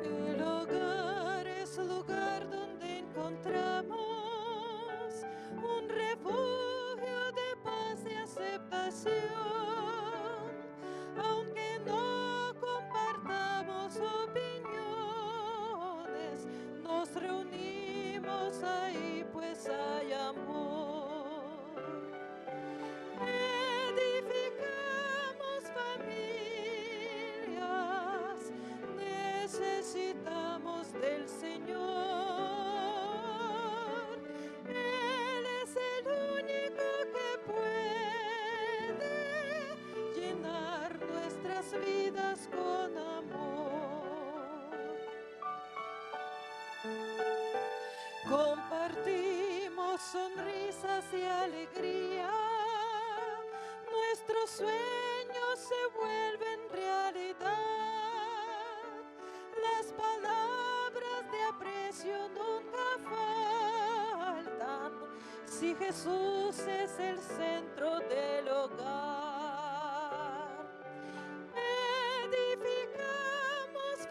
El hogar es lugar donde encontramos un refugio de paz y aceptación. Aunque no compartamos opiniones, nos reunimos ahí pues hay amor. Edificamos familias, necesitamos del Señor. Él es el único que puede llenar nuestras vidas con amor. Compartimos sonrisas y alegría, nuestros sueños se vuelven realidad. Las palabras de aprecio nunca faltan si Jesús es el centro del hogar. Edificamos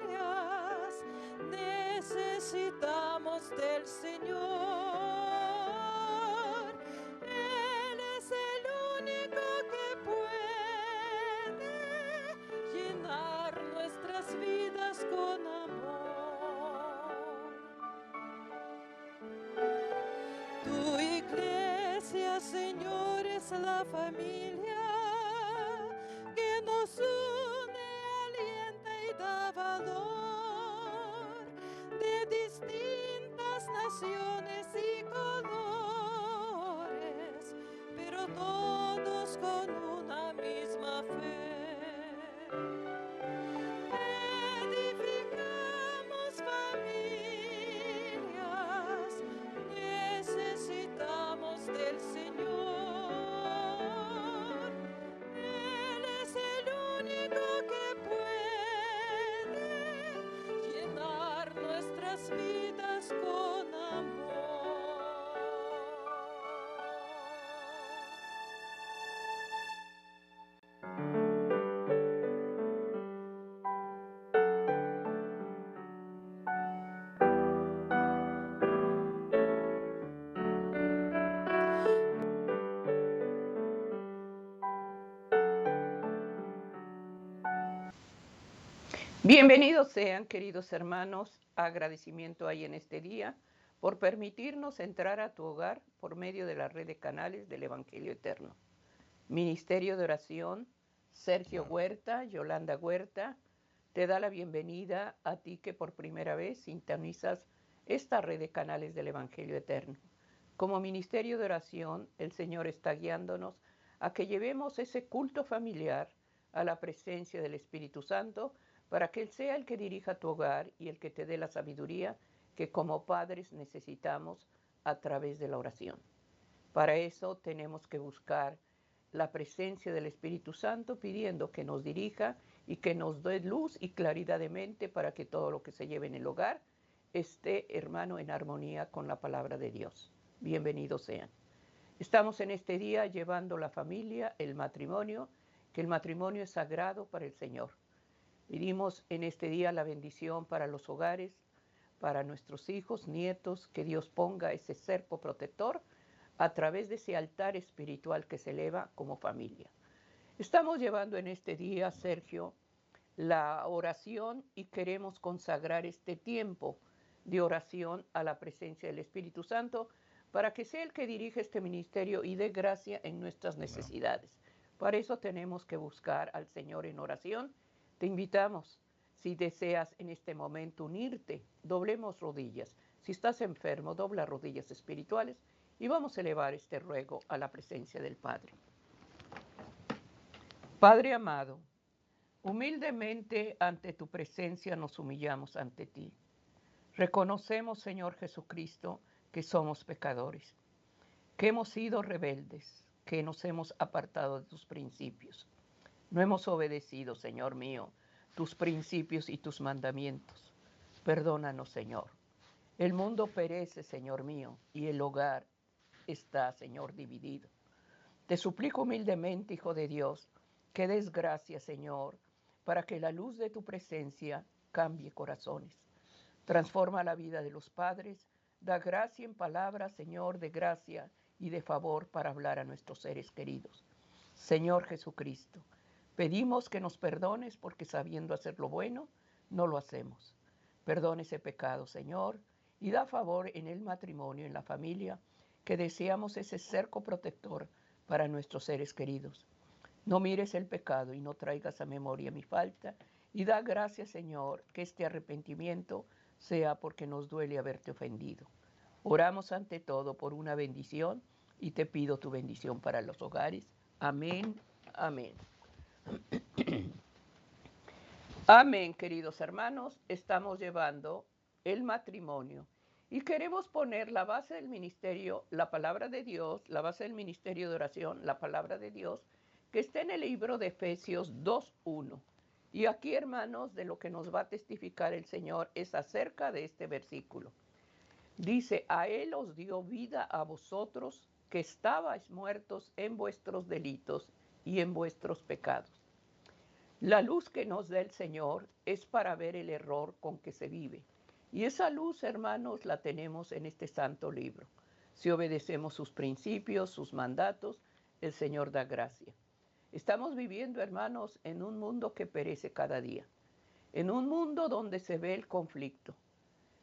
familias, necesitamos del Señor. Él es el único que puede llenar nuestras vidas con amor. Tu iglesia, Señor, es la familia que nos une, alienta y da valor, de distintas naciones y colores, pero todos con una misma fe. Edificamos familias, necesitamos del Señor. Él es el único que puede llenar nuestras vidas con amor. Bienvenidos sean, queridos hermanos, agradecimiento hay en este día por permitirnos entrar a tu hogar por medio de la red de canales del Evangelio Eterno. Ministerio de Oración, Sergio Huerta, Yolanda Huerta, te da la bienvenida a ti que por primera vez sintonizas esta red de canales del Evangelio Eterno. Como Ministerio de Oración, el Señor está guiándonos a que llevemos ese culto familiar a la presencia del Espíritu Santo, para que Él sea el que dirija tu hogar y el que te dé la sabiduría que como padres necesitamos a través de la oración. Para eso tenemos que buscar la presencia del Espíritu Santo, pidiendo que nos dirija y que nos dé luz y claridad de mente para que todo lo que se lleve en el hogar esté, hermano, en armonía con la palabra de Dios. Bienvenidos sean. Estamos en este día llevando la familia, el matrimonio, que el matrimonio es sagrado para el Señor. Pedimos en este día la bendición para los hogares, para nuestros hijos, nietos, que Dios ponga ese cerco protector a través de ese altar espiritual que se eleva como familia. Estamos llevando en este día, Sergio, la oración y queremos consagrar este tiempo de oración a la presencia del Espíritu Santo para que sea el que dirige este ministerio y dé gracia en nuestras necesidades. Para eso tenemos que buscar al Señor en oración. Te invitamos, si deseas en este momento unirte, doblemos rodillas. Si estás enfermo, dobla rodillas espirituales y vamos a elevar este ruego a la presencia del Padre. Padre amado, humildemente ante tu presencia nos humillamos ante ti. Reconocemos, Señor Jesucristo, que somos pecadores, que hemos sido rebeldes, que nos hemos apartado de tus principios. No hemos obedecido, Señor mío, tus principios y tus mandamientos. Perdónanos, Señor. El mundo perece, Señor mío, y el hogar está, Señor, dividido. Te suplico humildemente, Hijo de Dios, que des gracia, Señor, para que la luz de tu presencia cambie corazones. Transforma la vida de los padres, da gracia en palabras, Señor, de gracia y de favor para hablar a nuestros seres queridos. Señor Jesucristo, pedimos que nos perdones porque sabiendo hacer lo bueno, no lo hacemos. Perdona ese pecado, Señor, y da favor en el matrimonio, en la familia, que deseamos ese cerco protector para nuestros seres queridos. No mires el pecado y no traigas a memoria mi falta, y da gracias, Señor, que este arrepentimiento sea porque nos duele haberte ofendido. Oramos ante todo por una bendición y te pido tu bendición para los hogares. Amén, amén. Amén, queridos hermanos. Estamos llevando el matrimonio y queremos poner la base del ministerio, la palabra de Dios, la base del ministerio de oración, la palabra de Dios, que está en el libro de Efesios 2:1. Y aquí, hermanos, de lo que nos va a testificar el Señor es acerca de este versículo. Dice, a Él os dio vida a vosotros que estabais muertos en vuestros delitos y en vuestros pecados. La luz que nos da el Señor es para ver el error con que se vive. Y esa luz, hermanos, la tenemos en este santo libro. Si obedecemos sus principios, sus mandatos, el Señor da gracia. Estamos viviendo, hermanos, en un mundo que perece cada día. En un mundo donde se ve el conflicto.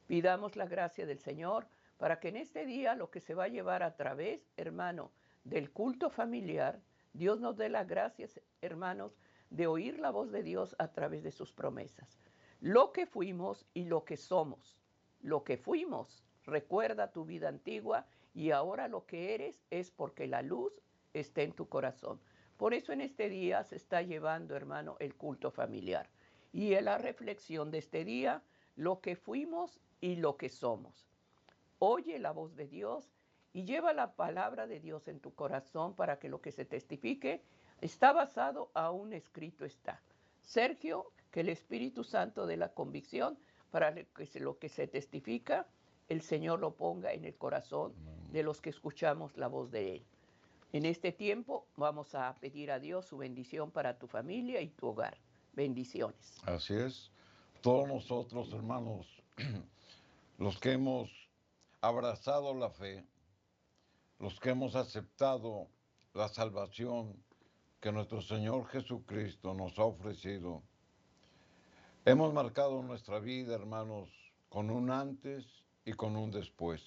Pidamos la gracia del Señor para que en este día lo que se va a llevar a través, hermano, del culto familiar, Dios nos dé las gracias, hermanos, de oír la voz de Dios a través de sus promesas. Lo que fuimos y lo que somos. Lo que fuimos, recuerda tu vida antigua y ahora lo que eres es porque la luz está en tu corazón. Por eso en este día se está llevando, hermano, el culto familiar. Y en la reflexión de este día, lo que fuimos y lo que somos. Oye la voz de Dios y lleva la palabra de Dios en tu corazón para que lo que se testifique está basado, aún escrito está. Sergio, que el Espíritu Santo dé la convicción para que lo que se testifica, el Señor lo ponga en el corazón de los que escuchamos la voz de Él. En este tiempo vamos a pedir a Dios su bendición para tu familia y tu hogar. Bendiciones. Así es. Todos nosotros, hermanos, los que hemos abrazado la fe, los que hemos aceptado la salvación que nuestro Señor Jesucristo nos ha ofrecido, hemos marcado nuestra vida, hermanos, con un antes y con un después.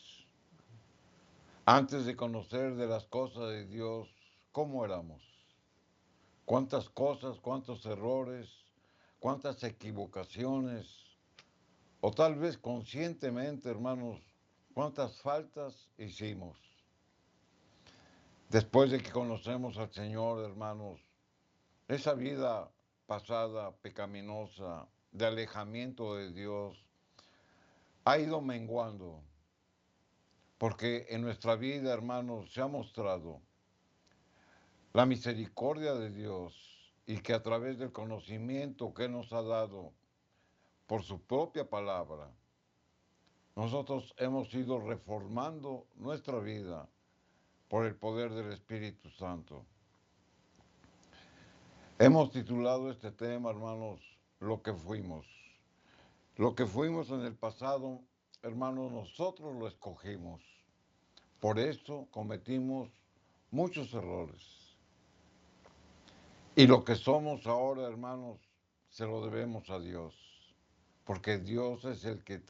Antes de conocer de las cosas de Dios, ¿cómo éramos? ¿Cuántas cosas, cuántos errores, cuántas equivocaciones? O tal vez conscientemente, hermanos, cuántas faltas hicimos. Después de que conocemos al Señor, hermanos, esa vida pasada, pecaminosa, de alejamiento de Dios, ha ido menguando. Porque en nuestra vida, hermanos, se ha mostrado la misericordia de Dios y que a través del conocimiento que nos ha dado por su propia palabra, nosotros hemos ido reformando nuestra vida por el poder del Espíritu Santo. Hemos titulado este tema, hermanos, lo que fuimos. Lo que fuimos en el pasado, hermanos, nosotros lo escogimos. Por eso cometimos muchos errores. Y lo que somos ahora, hermanos, se lo debemos a Dios. Porque Dios es el que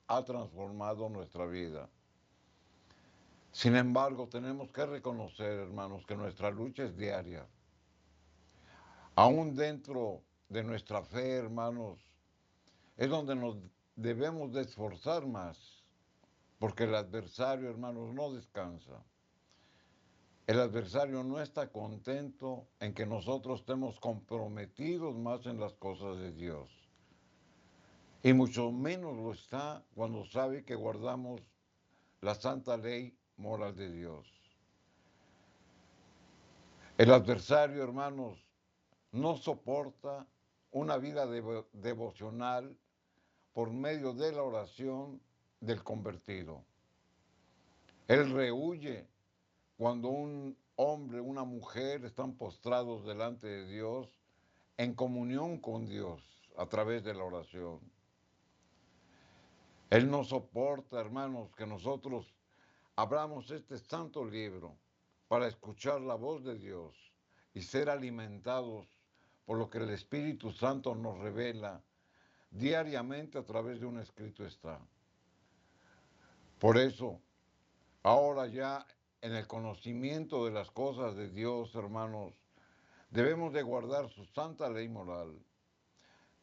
ha transformado nuestra vida. Sin embargo, tenemos que reconocer, hermanos, que nuestra lucha es diaria. Aún dentro de nuestra fe, hermanos, es donde nos debemos de esforzar más, porque el adversario, hermanos, no descansa. El adversario no está contento en que nosotros estemos comprometidos más en las cosas de Dios. Y mucho menos lo está cuando sabe que guardamos la santa ley moral de Dios. El adversario, hermanos, no soporta una vida devocional por medio de la oración del convertido. Él rehuye cuando un hombre, una mujer están postrados delante de Dios en comunión con Dios a través de la oración. Él no soporta, hermanos, que nosotros abramos este santo libro para escuchar la voz de Dios y ser alimentados por lo que el Espíritu Santo nos revela diariamente a través de un escrito está. Por eso, ahora ya en el conocimiento de las cosas de Dios, hermanos, debemos de guardar su santa ley moral.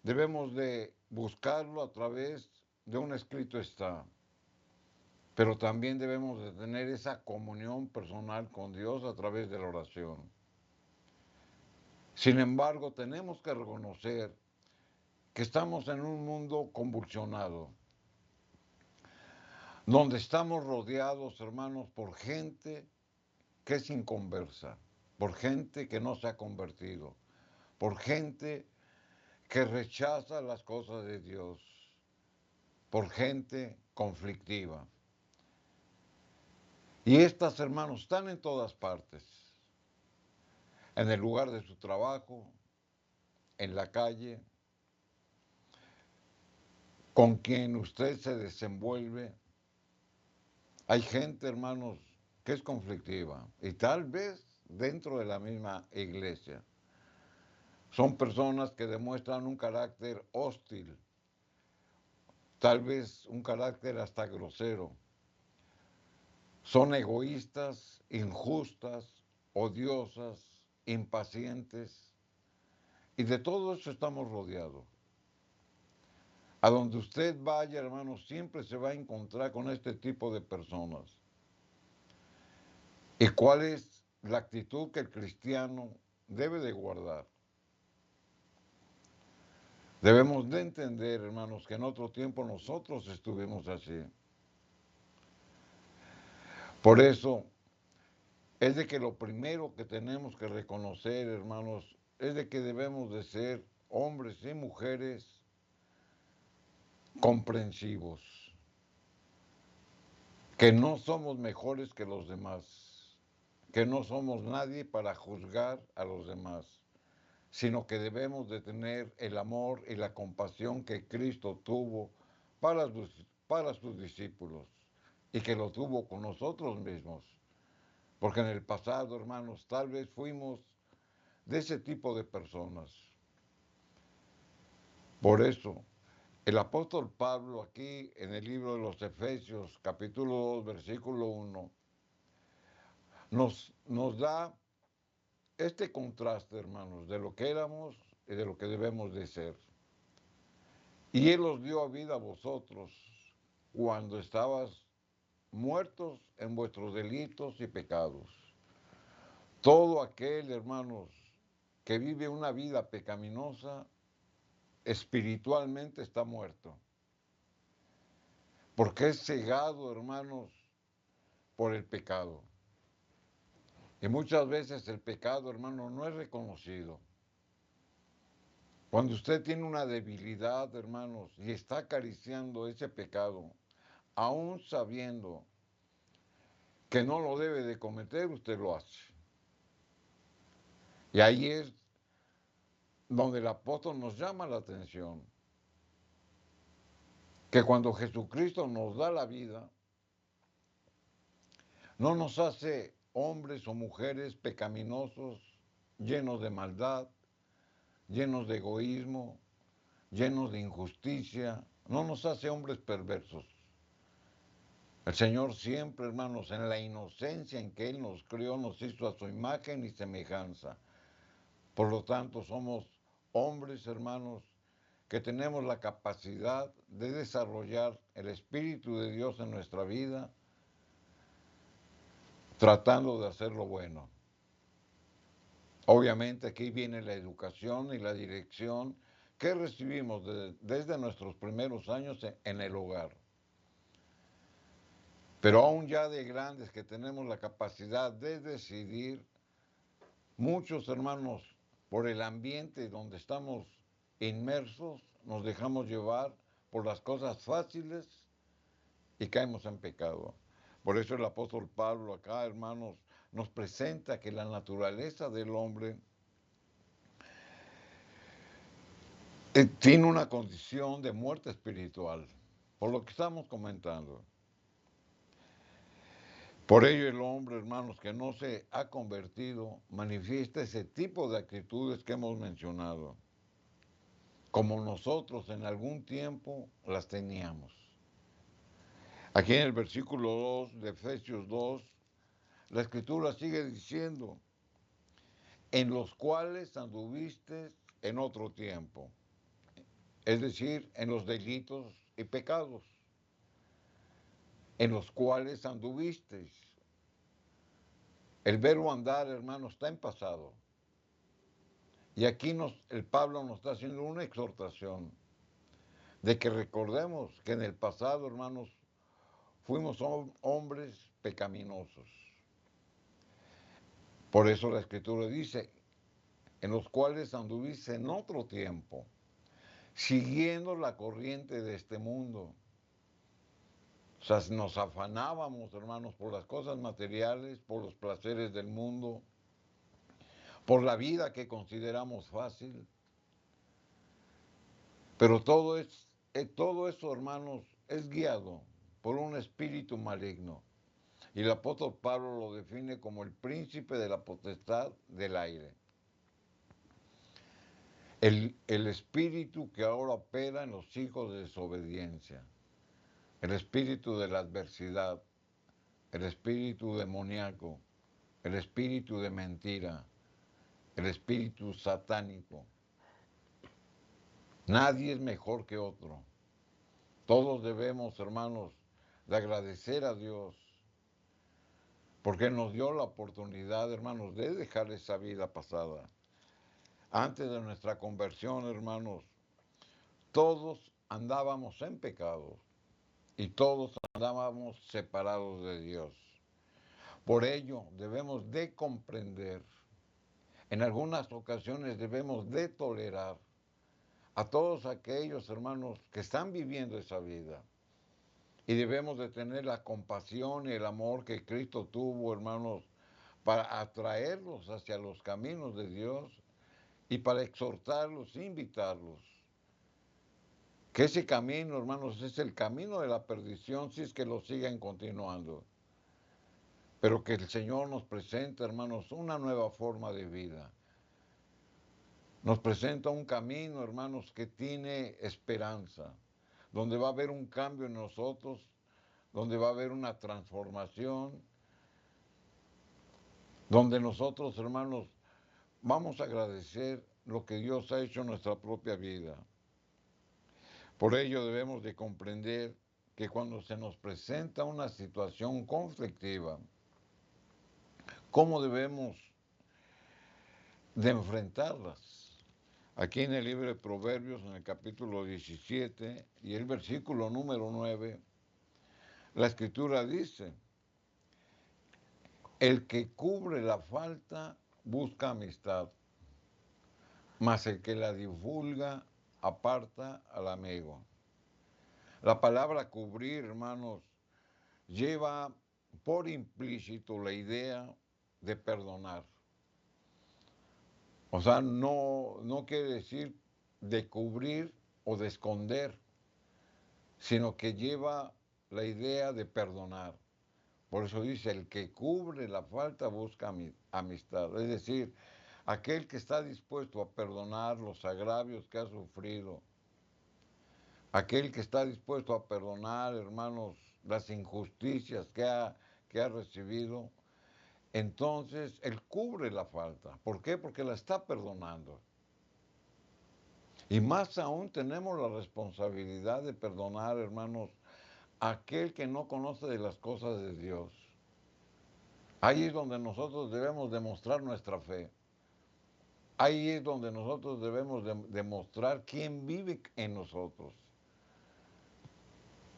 Debemos de buscarlo a través de un escrito está. Pero también debemos de tener esa comunión personal con Dios a través de la oración. Sin embargo, tenemos que reconocer que estamos en un mundo convulsionado, donde estamos rodeados, hermanos, por gente que es inconversa, por gente que no se ha convertido, por gente que rechaza las cosas de Dios, por gente conflictiva. Y estas, hermanos, están en todas partes, en el lugar de su trabajo, en la calle, con quien usted se desenvuelve. Hay gente, hermanos, que es conflictiva y tal vez dentro de la misma iglesia. Son personas que demuestran un carácter hostil, tal vez un carácter hasta grosero. Son egoístas, injustas, odiosas, impacientes, y de todo eso estamos rodeados. A donde usted vaya, hermanos, siempre se va a encontrar con este tipo de personas. ¿Y cuál es la actitud que el cristiano debe de guardar? Debemos de entender, hermanos, que en otro tiempo nosotros estuvimos así. Por eso es de que lo primero que tenemos que reconocer, hermanos, es de que debemos de ser hombres y mujeres comprensivos, que no somos mejores que los demás, que no somos nadie para juzgar a los demás, sino que debemos de tener el amor y la compasión que Cristo tuvo para sus discípulos y que lo tuvo con nosotros mismos. Porque en el pasado, hermanos, tal vez fuimos de ese tipo de personas. Por eso, el apóstol Pablo aquí en el libro de los Efesios, capítulo 2, versículo 1, nos da este contraste, hermanos, de lo que éramos y de lo que debemos de ser. Y Él os dio a vida a vosotros cuando estabas muertos en vuestros delitos y pecados. Todo aquel, hermanos, que vive una vida pecaminosa, espiritualmente está muerto. Porque es cegado, hermanos, por el pecado. Y muchas veces el pecado, hermano, no es reconocido. Cuando usted tiene una debilidad, hermanos, y está acariciando ese pecado, aún sabiendo que no lo debe de cometer, usted lo hace. Y ahí es donde el apóstol nos llama la atención. Que cuando Jesucristo nos da la vida, no nos hace hombres o mujeres pecaminosos, llenos de maldad, llenos de egoísmo, llenos de injusticia, no nos hace hombres perversos. El Señor siempre, hermanos, en la inocencia en que Él nos crió, nos hizo a su imagen y semejanza. Por lo tanto, somos hombres, hermanos, que tenemos la capacidad de desarrollar el Espíritu de Dios en nuestra vida, tratando de hacer lo bueno. Obviamente aquí viene la educación y la dirección que recibimos desde nuestros primeros años en el hogar. Pero aún ya de grandes que tenemos la capacidad de decidir, muchos hermanos, por el ambiente donde estamos inmersos, nos dejamos llevar por las cosas fáciles y caemos en pecado. Por eso el apóstol Pablo acá, hermanos, nos presenta que la naturaleza del hombre tiene una condición de muerte espiritual, por lo que estamos comentando. Por ello el hombre, hermanos, que no se ha convertido, manifiesta ese tipo de actitudes que hemos mencionado, como nosotros en algún tiempo las teníamos. Aquí en el versículo 2 de Efesios 2, la Escritura sigue diciendo, en los cuales anduviste en otro tiempo, es decir, en los delitos y pecados, en los cuales anduvisteis. El verbo andar, hermanos, está en pasado. Y aquí el Pablo nos está haciendo una exhortación de que recordemos que en el pasado, hermanos, fuimos hombres pecaminosos. Por eso la Escritura dice, en los cuales anduviste en otro tiempo, siguiendo la corriente de este mundo. O sea, nos afanábamos, hermanos, por las cosas materiales, por los placeres del mundo, por la vida que consideramos fácil. Pero todo eso, hermanos, es guiado por un espíritu maligno. Y el apóstol Pablo lo define como el príncipe de la potestad del aire. El espíritu que ahora opera en los hijos de desobediencia. El espíritu de la adversidad. El espíritu demoníaco. El espíritu de mentira. El espíritu satánico. Nadie es mejor que otro. Todos debemos, hermanos, de agradecer a Dios, porque nos dio la oportunidad, hermanos, de dejar esa vida pasada. Antes de nuestra conversión, hermanos, todos andábamos en pecados y todos andábamos separados de Dios. Por ello debemos de comprender, en algunas ocasiones debemos de tolerar a todos aquellos hermanos que están viviendo esa vida. Y debemos de tener la compasión y el amor que Cristo tuvo, hermanos, para atraerlos hacia los caminos de Dios y para exhortarlos, invitarlos. Que ese camino, hermanos, es el camino de la perdición si es que lo siguen continuando. Pero que el Señor nos presenta, hermanos, una nueva forma de vida. Nos presenta un camino, hermanos, que tiene esperanza, donde va a haber un cambio en nosotros, donde va a haber una transformación, donde nosotros, hermanos, vamos a agradecer lo que Dios ha hecho en nuestra propia vida. Por ello debemos de comprender que cuando se nos presenta una situación conflictiva, ¿cómo debemos de enfrentarlas? Aquí en el libro de Proverbios, en el capítulo 17 y el versículo número 9, la Escritura dice, el que cubre la falta busca amistad, mas el que la divulga aparta al amigo. La palabra cubrir, hermanos, lleva por implícito la idea de perdonar. O sea, no quiere decir de cubrir o de esconder, sino que lleva la idea de perdonar. Por eso dice, el que cubre la falta busca amistad. Es decir, aquel que está dispuesto a perdonar los agravios que ha sufrido, aquel que está dispuesto a perdonar, hermanos, las injusticias que ha recibido, entonces él cubre la falta. ¿Por qué? Porque la está perdonando. Y más aún tenemos la responsabilidad de perdonar, hermanos, a aquel que no conoce de las cosas de Dios. Ahí es donde nosotros debemos demostrar nuestra fe. Ahí es donde nosotros debemos demostrar quién vive en nosotros.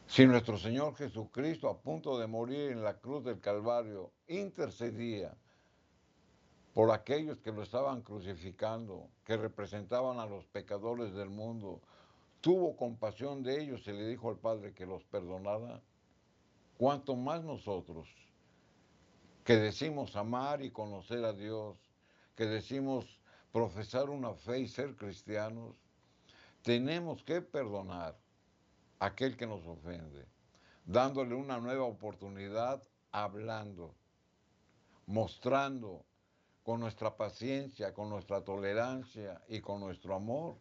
Si nuestro Señor Jesucristo, a punto de morir en la cruz del Calvario, intercedía por aquellos que lo estaban crucificando, que representaban a los pecadores del mundo, tuvo compasión de ellos y le dijo al Padre que los perdonara, cuanto más nosotros, que decimos amar y conocer a Dios, que decimos profesar una fe y ser cristianos, tenemos que perdonar a aquel que nos ofende, dándole una nueva oportunidad, hablando, mostrando con nuestra paciencia, con nuestra tolerancia y con nuestro amor.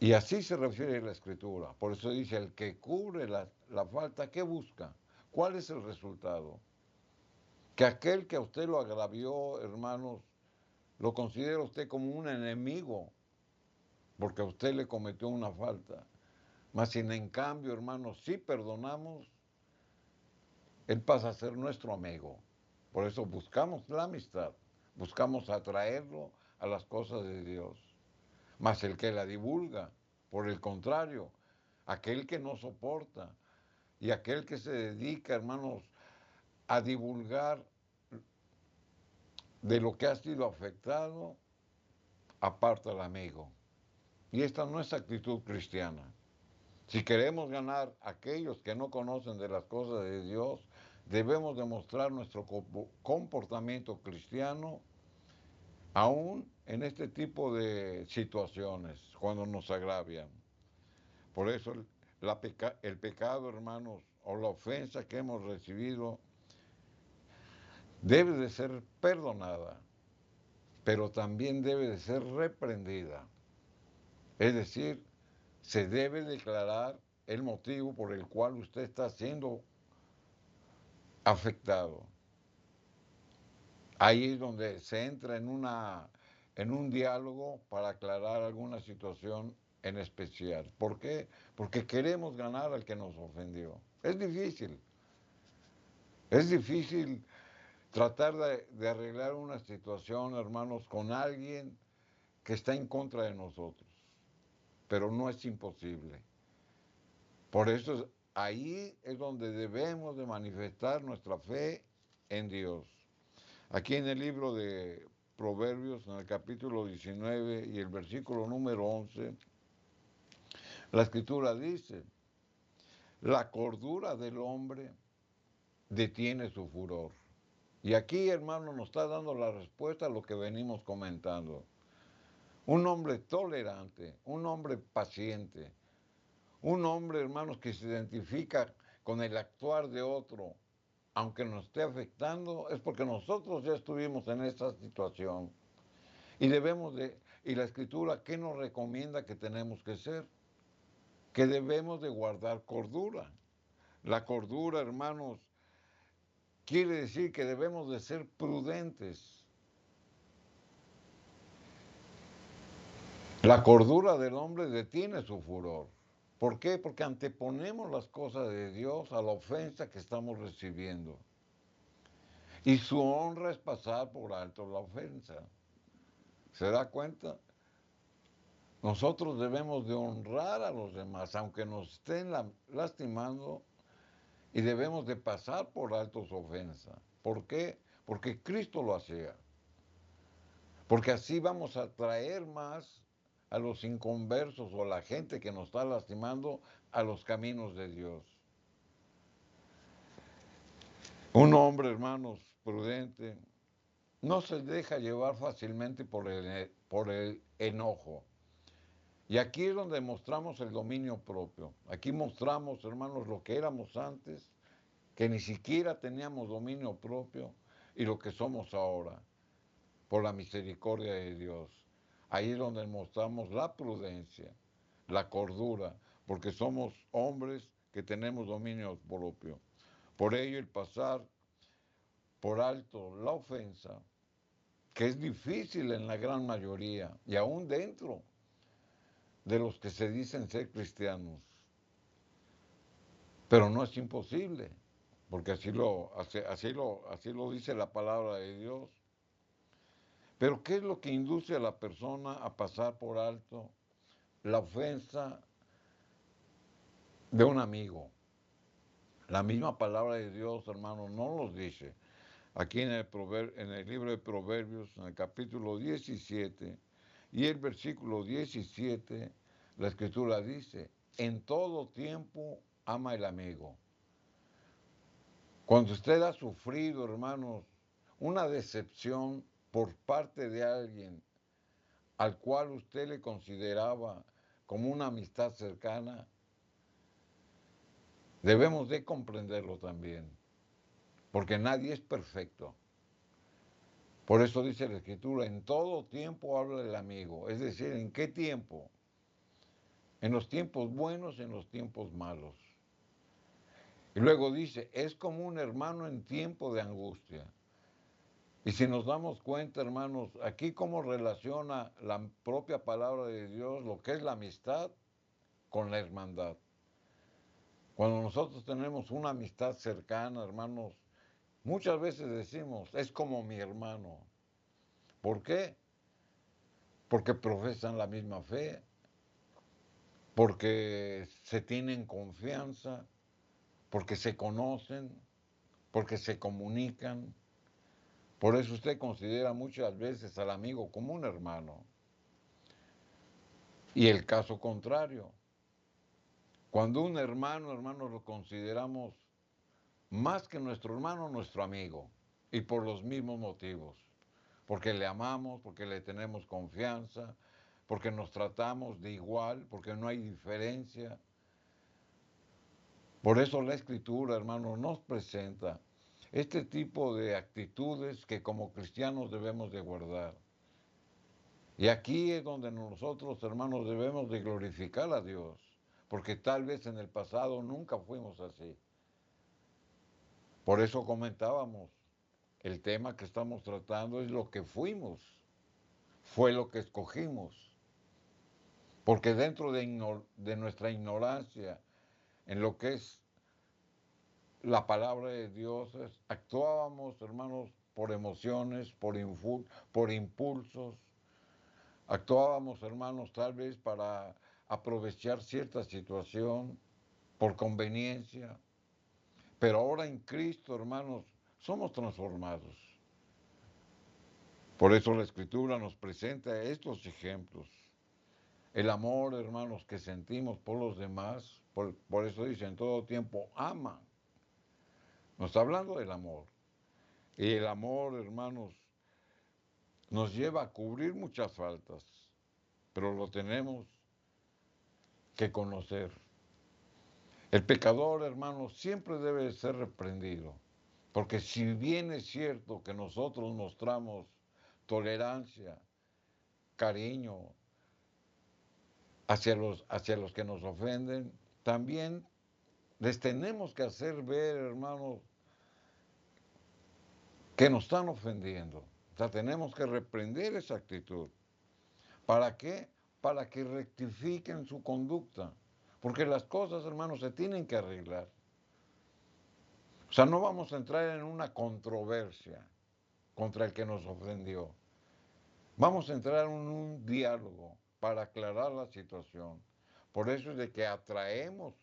Y así se refiere la Escritura. Por eso dice, el que cubre la falta, ¿qué busca? ¿Cuál es el resultado? Que aquel que a usted lo agravió, hermanos, lo considera usted como un enemigo, porque a usted le cometió una falta. Mas si en cambio, hermanos, si perdonamos, él pasa a ser nuestro amigo. Por eso buscamos la amistad, buscamos atraerlo a las cosas de Dios. Mas el que la divulga, por el contrario, aquel que no soporta y aquel que se dedica, hermanos, a divulgar de lo que ha sido afectado, aparta al amigo. Y esta no es actitud cristiana. Si queremos ganar a aquellos que no conocen de las cosas de Dios, debemos demostrar nuestro comportamiento cristiano aún en este tipo de situaciones, cuando nos agravian. Por eso el pecado, hermanos, o la ofensa que hemos recibido debe de ser perdonada, pero también debe de ser reprendida. Es decir, se debe declarar el motivo por el cual usted está siendo afectado. Ahí es donde se entra en un diálogo para aclarar alguna situación en especial. ¿Por qué? Porque queremos ganar al que nos ofendió. Es difícil. Es difícil tratar de arreglar una situación, hermanos, con alguien que está en contra de nosotros. Pero no es imposible. Por eso ahí es donde debemos de manifestar nuestra fe en Dios. Aquí en el libro de Proverbios, en el capítulo 19 y el versículo número 11, la Escritura dice, la cordura del hombre detiene su furor. Y aquí, hermano, nos está dando la respuesta a lo que venimos comentando. Un hombre tolerante, un hombre paciente, un hombre, hermanos, que se identifica con el actuar de otro, aunque nos esté afectando, es porque nosotros ya estuvimos en esa situación. Y y la Escritura, ¿qué nos recomienda que tenemos que ser? Que debemos de guardar cordura. La cordura, hermanos, quiere decir que debemos de ser prudentes. La cordura del hombre detiene su furor. ¿Por qué? Porque anteponemos las cosas de Dios a la ofensa que estamos recibiendo. Y su honra es pasar por alto la ofensa. ¿Se da cuenta? Nosotros debemos de honrar a los demás, aunque nos estén lastimando, y debemos de pasar por alto su ofensa. ¿Por qué? Porque Cristo lo hacía. Porque así vamos a atraer más a los inconversos o a la gente que nos está lastimando a los caminos de Dios. Un hombre, hermanos, prudente, no se deja llevar fácilmente por el enojo. Y aquí es donde mostramos el dominio propio. Aquí mostramos, hermanos, lo que éramos antes, que ni siquiera teníamos dominio propio, y lo que somos ahora, por la misericordia de Dios. Ahí es donde mostramos la prudencia, la cordura, porque somos hombres que tenemos dominio propio. Por ello, el pasar por alto la ofensa, que es difícil en la gran mayoría, y aún dentro de los que se dicen ser cristianos. Pero no es imposible, porque así lo dice la palabra de Dios. Pero ¿qué es lo que induce a la persona a pasar por alto la ofensa de un amigo? La misma palabra de Dios, hermano, no nos dice. Aquí en el libro de Proverbios, en el capítulo 17 y el versículo 17, la Escritura dice, en todo tiempo ama el amigo Cuando usted ha sufrido, hermanos, una decepción por parte de alguien al cual usted le consideraba como una amistad cercana, debemos de comprenderlo también, porque nadie es perfecto. Por eso dice la Escritura, en todo tiempo habla el amigo. Es decir, ¿en qué tiempo? En los tiempos buenos, en los tiempos malos. Y luego dice, es como un hermano en tiempo de angustia. Y si nos damos cuenta, hermanos, aquí cómo relaciona la propia palabra de Dios lo que es la amistad con la hermandad. Cuando nosotros tenemos una amistad cercana, hermanos, muchas veces decimos, es como mi hermano. ¿Por qué? Porque profesan la misma fe, porque se tienen confianza, porque se conocen, porque se comunican. Por eso usted considera muchas veces al amigo como un hermano. Y el caso contrario, cuando un hermano, hermanos, lo consideramos más que nuestro hermano, nuestro amigo. Y por los mismos motivos. Porque le amamos, porque le tenemos confianza, porque nos tratamos de igual, porque no hay diferencia. Por eso la Escritura, hermanos, nos presenta este tipo de actitudes que como cristianos debemos de guardar. Y aquí es donde nosotros, hermanos, debemos de glorificar a Dios, porque tal vez en el pasado nunca fuimos así. Por eso comentábamos, el tema que estamos tratando es lo que fuimos, fue lo que escogimos. Porque dentro de nuestra ignorancia en lo que es la palabra de Dios, actuábamos, hermanos, por emociones, por impulsos, actuábamos, hermanos, tal vez para aprovechar cierta situación, por conveniencia, pero ahora en Cristo, hermanos, somos transformados. Por eso la Escritura nos presenta estos ejemplos. El amor, hermanos, que sentimos por los demás, por eso dice en todo tiempo, ama. Nos está hablando del amor. Y el amor, hermanos, nos lleva a cubrir muchas faltas, pero lo tenemos que conocer. El pecador, hermanos, siempre debe ser reprendido, porque si bien es cierto que nosotros mostramos tolerancia, cariño hacia los que nos ofenden, también les tenemos que hacer ver, hermanos, que nos están ofendiendo. O sea, tenemos que reprender esa actitud. ¿Para qué? Para que rectifiquen su conducta. Porque las cosas, hermanos, se tienen que arreglar. O sea, no vamos a entrar en una controversia contra el que nos ofendió. Vamos a entrar en un diálogo para aclarar la situación. Por eso es de que atraemos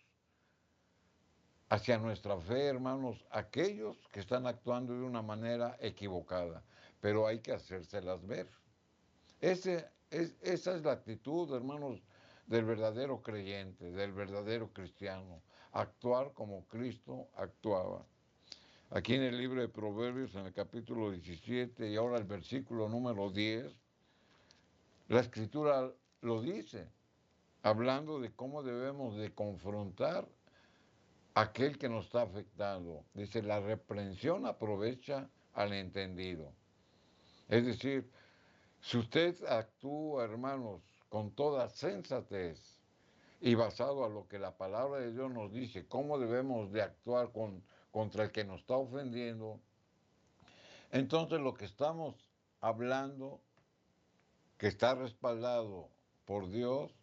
hacia nuestra fe, hermanos, aquellos que están actuando de una manera equivocada. Pero hay que hacérselas ver. Esa es la actitud, hermanos, del verdadero creyente, del verdadero cristiano. Actuar como Cristo actuaba. Aquí en el libro de Proverbios, en el capítulo 17 y ahora el versículo número 10, la Escritura lo dice, hablando de cómo debemos de confrontar a aquel que nos está afectando. Dice, la reprensión aprovecha al entendido. Es decir, si usted actúa, hermanos, con toda sensatez y basado a lo que la palabra de Dios nos dice, cómo debemos de actuar contra el que nos está ofendiendo, entonces lo que estamos hablando, que está respaldado por Dios,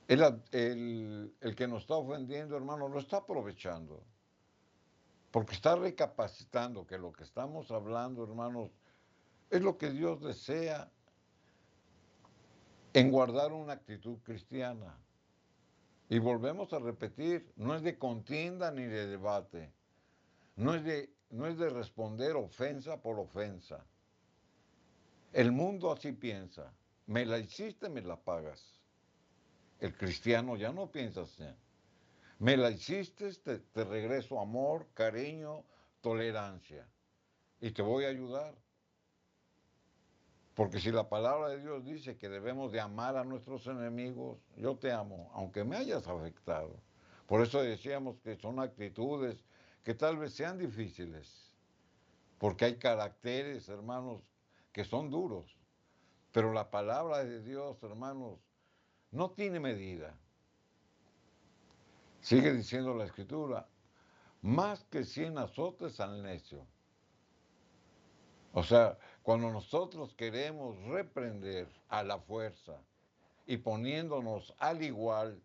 el que nos está ofendiendo, hermano, lo está aprovechando. Porque está recapacitando que lo que estamos hablando, hermanos, es lo que Dios desea en guardar una actitud cristiana. Y volvemos a repetir, no es de contienda ni de debate, no es de responder ofensa por ofensa. El mundo así piensa, me la hiciste, me la pagas. El cristiano ya no piensa así. Me la hiciste, te regreso amor, cariño, tolerancia. Y te voy a ayudar. Porque si la palabra de Dios dice que debemos de amar a nuestros enemigos, yo te amo, aunque me hayas afectado. Por eso decíamos que son actitudes que tal vez sean difíciles, porque hay caracteres, hermanos, que son duros. Pero la palabra de Dios, hermanos, no tiene medida. Sigue diciendo la Escritura, más que 100 azotes al necio. O sea, cuando nosotros queremos reprender a la fuerza y poniéndonos al igual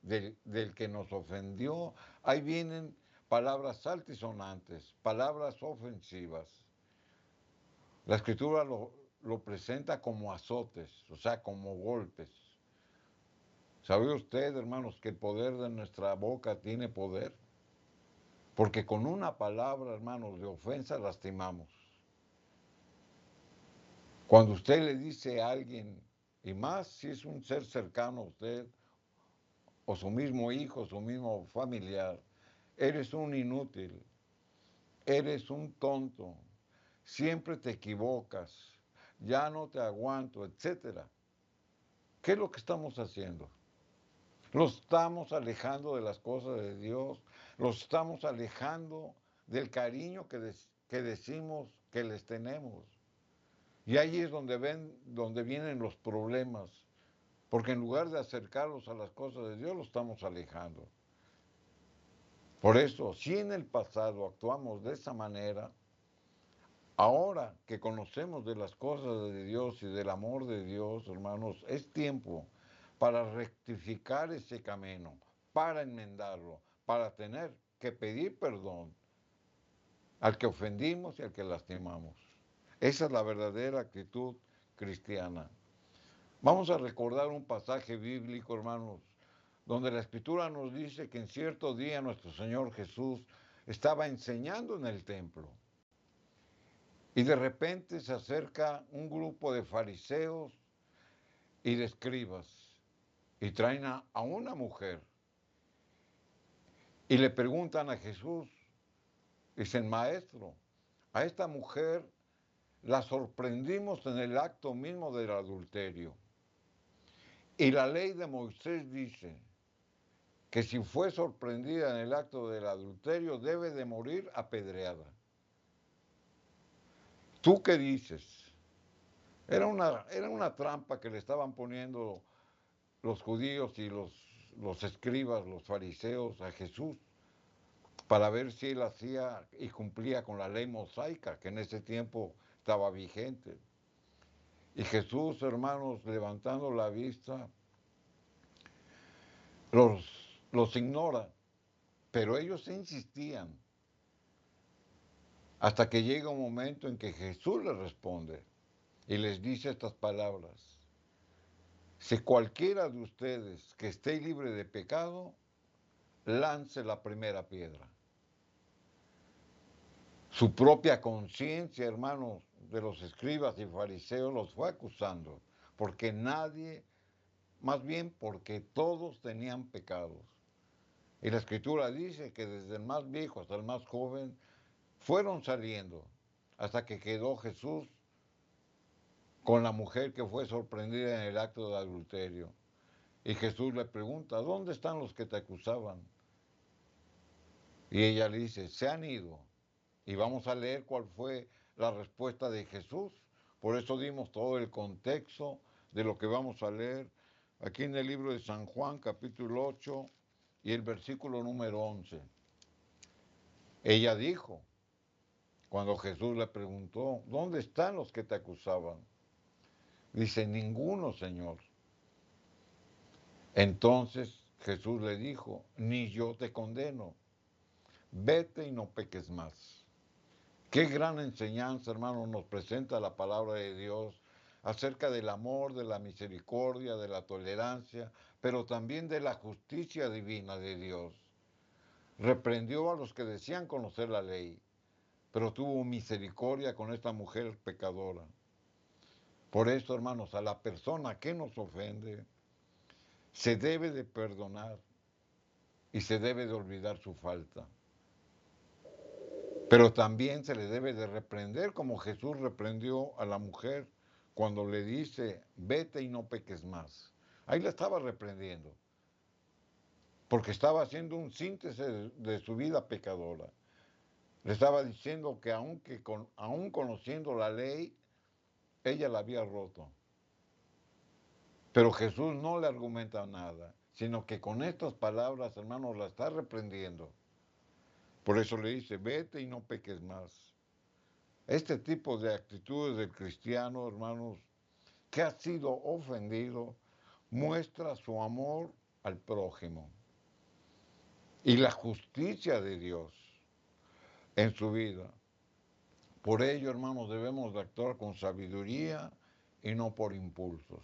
del que nos ofendió, ahí vienen palabras altisonantes, palabras ofensivas. La Escritura lo presenta como azotes, o sea, como golpes. ¿Sabe usted, hermanos, que el poder de nuestra boca tiene poder? Porque con una palabra, hermanos, de ofensa lastimamos. Cuando usted le dice a alguien, y más si es un ser cercano a usted, o su mismo hijo, su mismo familiar, eres un inútil, eres un tonto, siempre te equivocas, ya no te aguanto, etcétera. ¿Qué es lo que estamos haciendo? Los estamos alejando de las cosas de Dios, los estamos alejando del cariño que decimos que les tenemos. Y ahí es donde vienen los problemas, porque en lugar de acercarlos a las cosas de Dios, los estamos alejando. Por eso, si en el pasado actuamos de esa manera, ahora que conocemos de las cosas de Dios y del amor de Dios, hermanos, es tiempo para rectificar ese camino, para enmendarlo, para tener que pedir perdón al que ofendimos y al que lastimamos. Esa es la verdadera actitud cristiana. Vamos a recordar un pasaje bíblico, hermanos, donde la Escritura nos dice que en cierto día nuestro Señor Jesús estaba enseñando en el templo. Y de repente se acerca un grupo de fariseos y de escribas y traen a una mujer y le preguntan a Jesús, dicen, maestro, a esta mujer la sorprendimos en el acto mismo del adulterio. Y la ley de Moisés dice que si fue sorprendida en el acto del adulterio debe de morir apedreada. ¿Tú qué dices? Era una trampa que le estaban poniendo los judíos y los escribas, los fariseos a Jesús, para ver si él hacía y cumplía con la ley mosaica, que en ese tiempo estaba vigente. Y Jesús, hermanos, levantando la vista, los ignora, pero ellos insistían, hasta que llega un momento en que Jesús les responde y les dice estas palabras. Si cualquiera de ustedes que esté libre de pecado, lance la primera piedra. Su propia conciencia, hermanos, de los escribas y fariseos los fue acusando, porque nadie, más bien porque todos tenían pecados. Y la Escritura dice que desde el más viejo hasta el más joven fueron saliendo, hasta que quedó Jesús con la mujer que fue sorprendida en el acto de adulterio. Y Jesús le pregunta, ¿dónde están los que te acusaban? Y ella le dice, se han ido. Y vamos a leer cuál fue la respuesta de Jesús. Por eso dimos todo el contexto de lo que vamos a leer aquí en el libro de San Juan, capítulo 8 y el versículo número 11. Ella dijo, cuando Jesús le preguntó, ¿dónde están los que te acusaban? Dice, ninguno, Señor. Entonces Jesús le dijo, ni yo te condeno, vete y no peques más. Qué gran enseñanza, hermano, nos presenta la palabra de Dios acerca del amor, de la misericordia, de la tolerancia, pero también de la justicia divina de Dios. Reprendió a los que decían conocer la ley, pero tuvo misericordia con esta mujer pecadora. Por eso, hermanos, a la persona que nos ofende se debe de perdonar. y se debe de olvidar su falta. Pero también se le debe de reprender como Jesús reprendió a la mujer cuando le dice, vete y no peques más. Ahí la estaba reprendiendo, porque estaba haciendo un síntesis de su vida pecadora. Le estaba diciendo que aun conociendo la ley, ella la había roto. Pero Jesús no le argumenta nada, sino que con estas palabras, hermanos, la está reprendiendo. Por eso le dice, vete y no peques más. Este tipo de actitudes del cristiano, hermanos, que ha sido ofendido, muestra su amor al prójimo y la justicia de Dios en su vida. Por ello, hermanos, debemos de actuar con sabiduría y no por impulsos.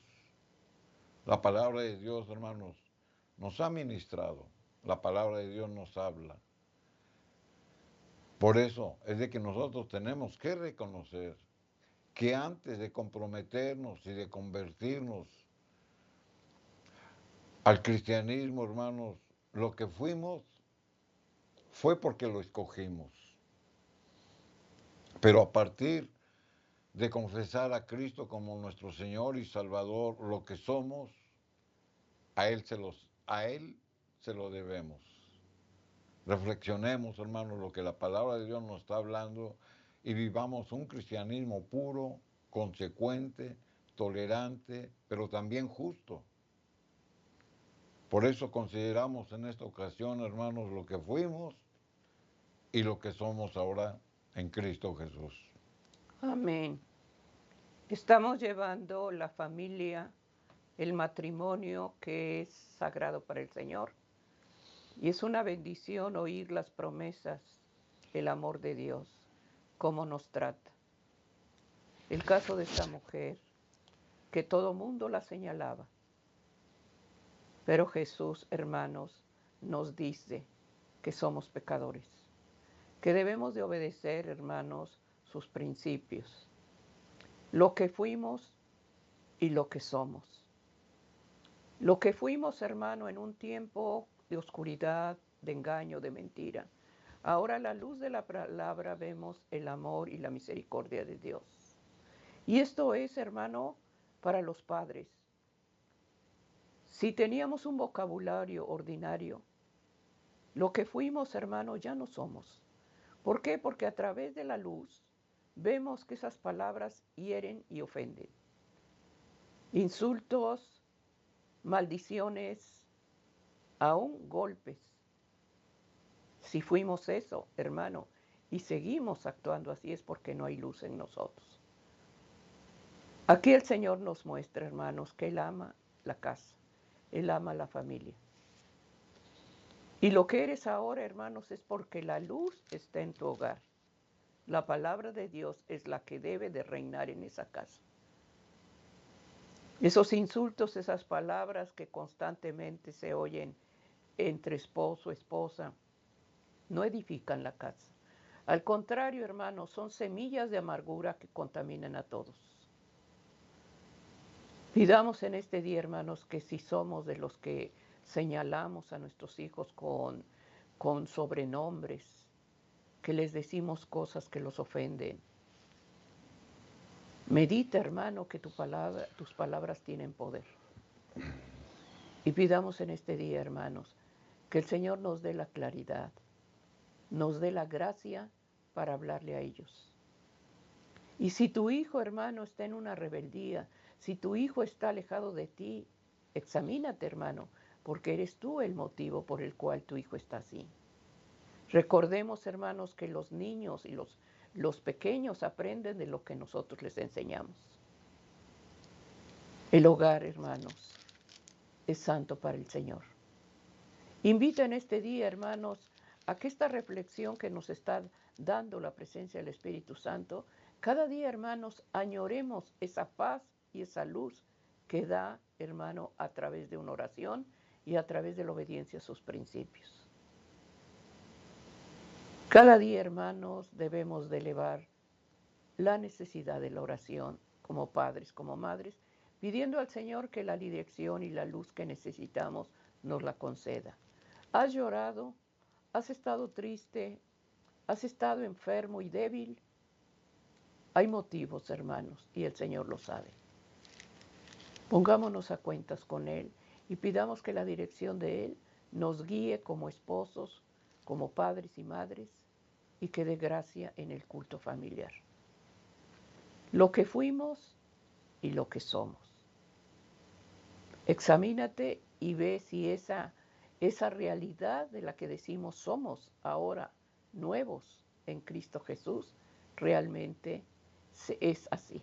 La palabra de Dios, hermanos, nos ha ministrado. La palabra de Dios nos habla. Por eso es de que nosotros tenemos que reconocer que antes de comprometernos y de convertirnos al cristianismo, hermanos, lo que fuimos fue porque lo escogimos. Pero a partir de confesar a Cristo como nuestro Señor y Salvador, lo que somos, a Él se lo debemos. Reflexionemos, hermanos, lo que la palabra de Dios nos está hablando y vivamos un cristianismo puro, consecuente, tolerante, pero también justo. Por eso consideramos en esta ocasión, hermanos, lo que fuimos y lo que somos ahora en Cristo Jesús. Amén. Estamos llevando la familia, el matrimonio que es sagrado para el Señor. Y es una bendición oír las promesas, el amor de Dios, cómo nos trata. El caso de esta mujer, que todo mundo la señalaba. Pero Jesús, hermanos, nos dice que somos pecadores, que debemos de obedecer, hermanos, sus principios, lo que fuimos y lo que somos. Lo que fuimos, hermano, en un tiempo de oscuridad, de engaño, de mentira. Ahora a la luz de la palabra vemos el amor y la misericordia de Dios. Y esto es, hermano, para los padres. Si teníamos un vocabulario ordinario, lo que fuimos, hermano, ya no somos. ¿Por qué? Porque a través de la luz vemos que esas palabras hieren y ofenden. Insultos, maldiciones, aún golpes. Si fuimos eso, hermano, y seguimos actuando así es porque no hay luz en nosotros. Aquí el Señor nos muestra, hermanos, que Él ama la casa, Él ama la familia. Y lo que eres ahora, hermanos, es porque la luz está en tu hogar. La palabra de Dios es la que debe de reinar en esa casa. Esos insultos, esas palabras que constantemente se oyen entre esposo, esposa, no edifican la casa. Al contrario, hermanos, son semillas de amargura que contaminan a todos. Pidamos en este día, hermanos, que si somos de los que señalamos a nuestros hijos con sobrenombres, que les decimos cosas que los ofenden, medita, hermano, que tus palabras tienen poder. Y pidamos en este día, hermanos, que el Señor nos dé la claridad, nos dé la gracia para hablarle a ellos. Y si tu hijo, hermano, está en una rebeldía, si tu hijo está alejado de ti, examínate, hermano, porque eres tú el motivo por el cual tu hijo está así. Recordemos, hermanos, que los niños y los pequeños aprenden de lo que nosotros les enseñamos. El hogar, hermanos, es santo para el Señor. Invito en este día, hermanos, a que esta reflexión que nos está dando la presencia del Espíritu Santo, cada día, hermanos, añoremos esa paz y esa luz que da, hermano, a través de una oración y a través de la obediencia a sus principios. Cada día, hermanos, debemos de elevar la necesidad de la oración como padres, como madres, pidiendo al Señor que la dirección y la luz que necesitamos nos la conceda. Has llorado, has estado triste, has estado enfermo y débil. Hay motivos, hermanos, y el Señor lo sabe. Pongámonos a cuentas con Él y pidamos que la dirección de Él nos guíe como esposos, como padres y madres, y que dé gracia en el culto familiar. Lo que fuimos y lo que somos. Examínate y ve si esa realidad de la que decimos somos ahora nuevos en Cristo Jesús realmente es así.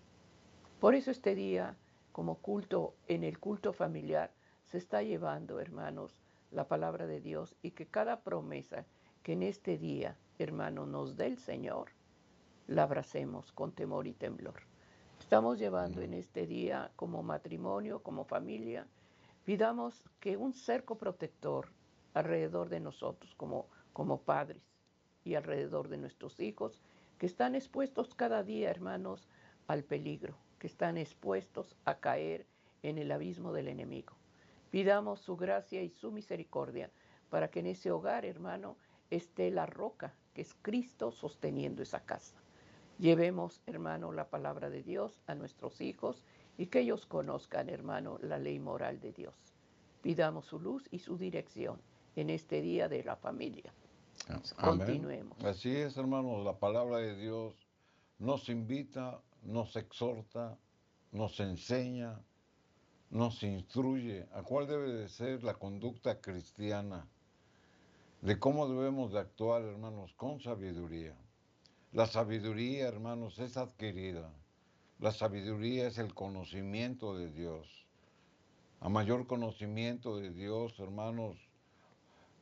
Por eso este día, como culto, en el culto familiar, se está llevando, hermanos, la palabra de Dios, y que cada promesa que en este día, hermano, nos dé el Señor, la abracemos con temor y temblor. Estamos llevando en este día como matrimonio, como familia, pidamos que un cerco protector alrededor de nosotros como padres y alrededor de nuestros hijos, que están expuestos cada día, hermanos, al peligro, que están expuestos a caer en el abismo del enemigo. Pidamos su gracia y su misericordia para que en ese hogar, hermano, esté la roca, que es Cristo sosteniendo esa casa. Llevemos, hermano, la palabra de Dios a nuestros hijos y que ellos conozcan, hermano, la ley moral de Dios. Pidamos su luz y su dirección en este día de la familia. Amén. Continuemos. Así es, hermanos, la palabra de Dios nos invita, nos exhorta, nos enseña, nos instruye a cuál debe de ser la conducta cristiana, de cómo debemos de actuar, hermanos, con sabiduría. La sabiduría, hermanos, es adquirida. La sabiduría es el conocimiento de Dios. A mayor conocimiento de Dios, hermanos,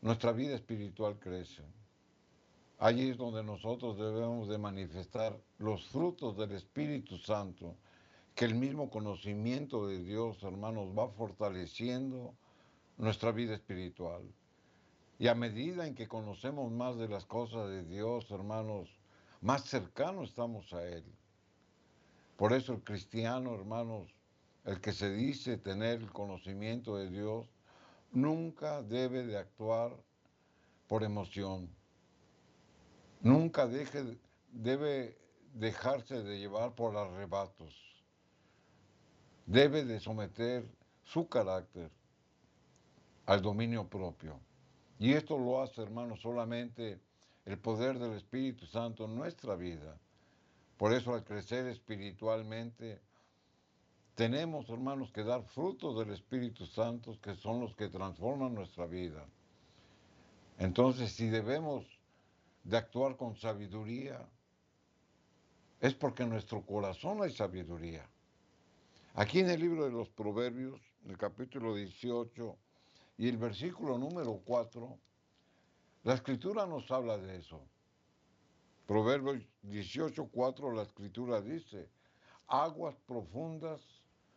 nuestra vida espiritual crece. Allí es donde nosotros debemos de manifestar los frutos del Espíritu Santo, que el mismo conocimiento de Dios, hermanos, va fortaleciendo nuestra vida espiritual. Y a medida en que conocemos más de las cosas de Dios, hermanos, más cercanos estamos a Él. Por eso el cristiano, hermanos, el que se dice tener el conocimiento de Dios, nunca debe de actuar por emoción. Nunca debe dejarse de llevar por arrebatos. Debe de someter su carácter al dominio propio. Y esto lo hace, hermanos, solamente el poder del Espíritu Santo en nuestra vida. Por eso al crecer espiritualmente, tenemos, hermanos, que dar frutos del Espíritu Santo, que son los que transforman nuestra vida. Entonces, si debemos de actuar con sabiduría, es porque en nuestro corazón hay sabiduría. Aquí en el libro de los Proverbios, el capítulo 18 y el versículo número 4, la Escritura nos habla de eso. Proverbios 18:4, la Escritura dice: aguas profundas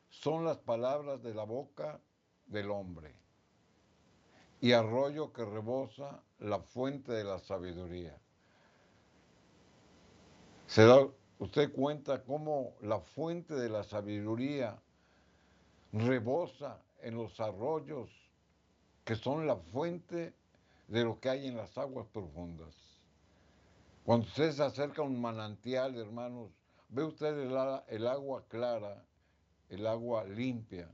son las palabras de la boca del hombre, y arroyo que rebosa la fuente de la sabiduría. ¿Se da usted cuenta cómo la fuente de la sabiduría rebosa en los arroyos que son la fuente de lo que hay en las aguas profundas? Cuando usted se acerca a un manantial, hermanos, ve usted el agua clara, el agua limpia,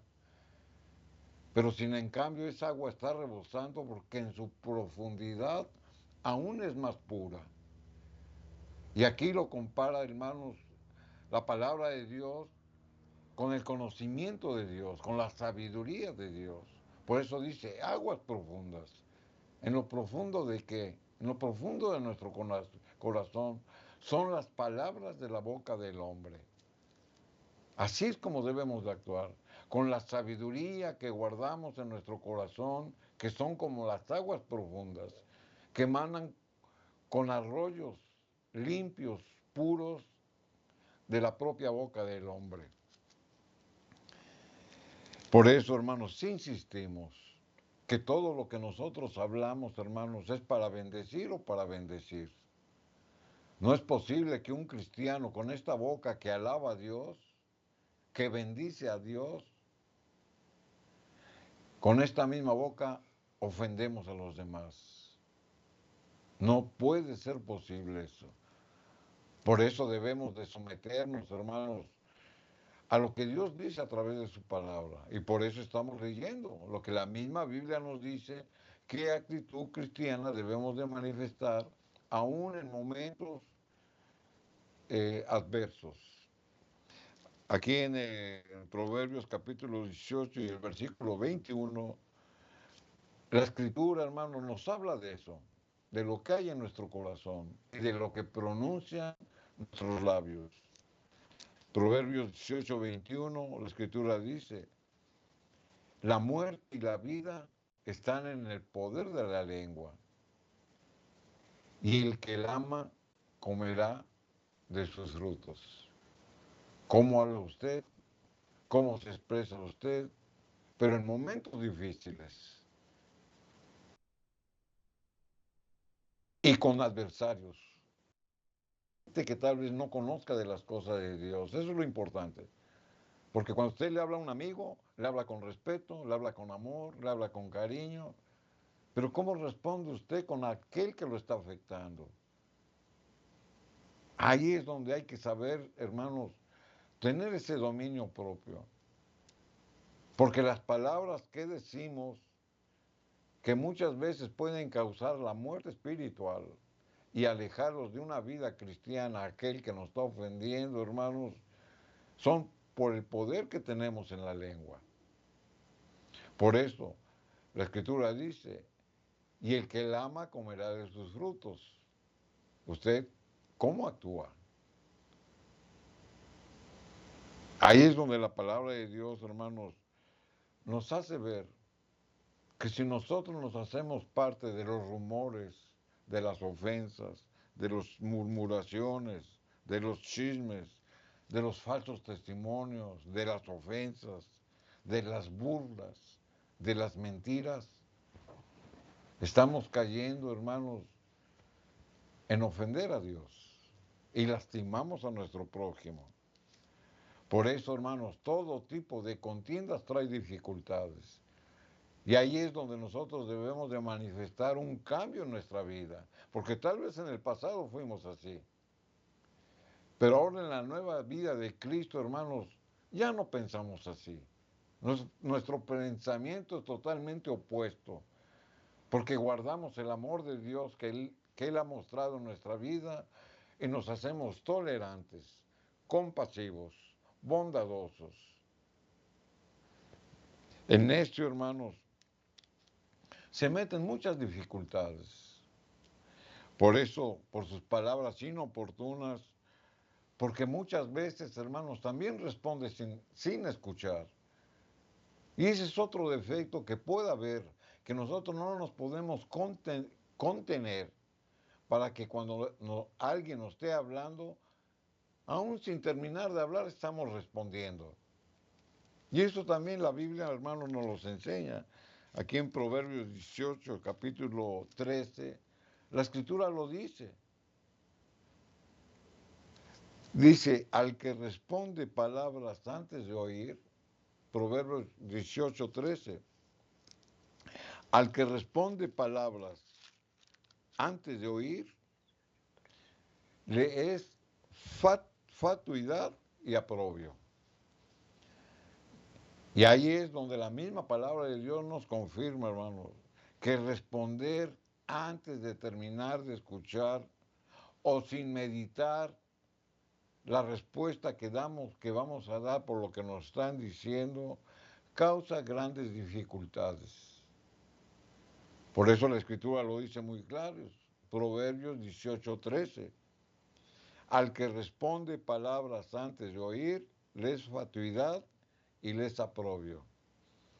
pero sin en cambio esa agua está rebosando porque en su profundidad aún es más pura. Y aquí lo compara, hermanos, la palabra de Dios con el conocimiento de Dios, con la sabiduría de Dios. Por eso dice aguas profundas. En lo profundo de qué? En lo profundo de nuestro corazón son las palabras de la boca del hombre. Así es como debemos de actuar, con la sabiduría que guardamos en nuestro corazón, que son como las aguas profundas, que emanan con arroyos limpios, puros, de la propia boca del hombre. Por eso, hermanos, sí insistimos que todo lo que nosotros hablamos, hermanos, es para bendecir o para bendecir. No es posible que un cristiano con esta boca que alaba a Dios, que bendice a Dios, con esta misma boca ofendemos a los demás. No puede ser posible eso. Por eso debemos de someternos, hermanos, a lo que Dios dice a través de su palabra. Y por eso estamos leyendo lo que la misma Biblia nos dice, qué actitud cristiana debemos de manifestar aún en momentos adversos. Aquí en Proverbios capítulo 18 y el versículo 21, la escritura, hermanos, nos habla de eso, de lo que hay en nuestro corazón y de lo que pronuncian nuestros labios. Proverbios 18, 21, la escritura dice, la muerte y la vida están en el poder de la lengua, y el que la ama comerá de sus frutos. ¿Cómo habla usted? ¿Cómo se expresa usted? Pero en momentos difíciles y con adversarios, gente que tal vez no conozca de las cosas de Dios. Eso es lo importante. Porque cuando usted le habla a un amigo, le habla con respeto, le habla con amor, le habla con cariño. Pero ¿cómo responde usted con aquel que lo está afectando? Ahí es donde hay que saber, hermanos, tener ese dominio propio. Porque las palabras que decimos, que muchas veces pueden causar la muerte espiritual y alejarlos de una vida cristiana, aquel que nos está ofendiendo, hermanos, son por el poder que tenemos en la lengua. Por eso, la Escritura dice, y el que la ama comerá de sus frutos. ¿Usted cómo actúa? Ahí es donde la palabra de Dios, hermanos, nos hace ver que si nosotros nos hacemos parte de los rumores, de las ofensas, de las murmuraciones, de los chismes, de los falsos testimonios, de las ofensas, de las burlas, de las mentiras, estamos cayendo, hermanos, en ofender a Dios y lastimamos a nuestro prójimo. Por eso, hermanos, todo tipo de contiendas trae dificultades. Y ahí es donde nosotros debemos de manifestar un cambio en nuestra vida, porque tal vez en el pasado fuimos así. Pero ahora en la nueva vida de Cristo, hermanos, ya no pensamos así. Nuestro pensamiento es totalmente opuesto, porque guardamos el amor de Dios que Él ha mostrado en nuestra vida y nos hacemos tolerantes, compasivos, bondadosos. En esto, hermanos, se meten muchas dificultades. Por eso, por sus palabras inoportunas, porque muchas veces, hermanos, también responde sin escuchar. Y ese es otro defecto que puede haber, que nosotros no nos podemos contener para que cuando alguien nos esté hablando, aún sin terminar de hablar, estamos respondiendo. Y eso también la Biblia, hermanos, nos los enseña. Aquí en Proverbios 18, capítulo 13, la Escritura lo dice. Dice, al que responde palabras antes de oír, Proverbios 18, 13, al que responde palabras antes de oír, le es fatuidad y aprobio. Y ahí es donde la misma palabra de Dios nos confirma, hermanos, que responder antes de terminar de escuchar o sin meditar la respuesta que vamos a dar por lo que nos están diciendo, causa grandes dificultades. Por eso la Escritura lo dice muy claro, Proverbios 18, 13. Al que responde palabras antes de oír, le es fatuidad y les aprobio.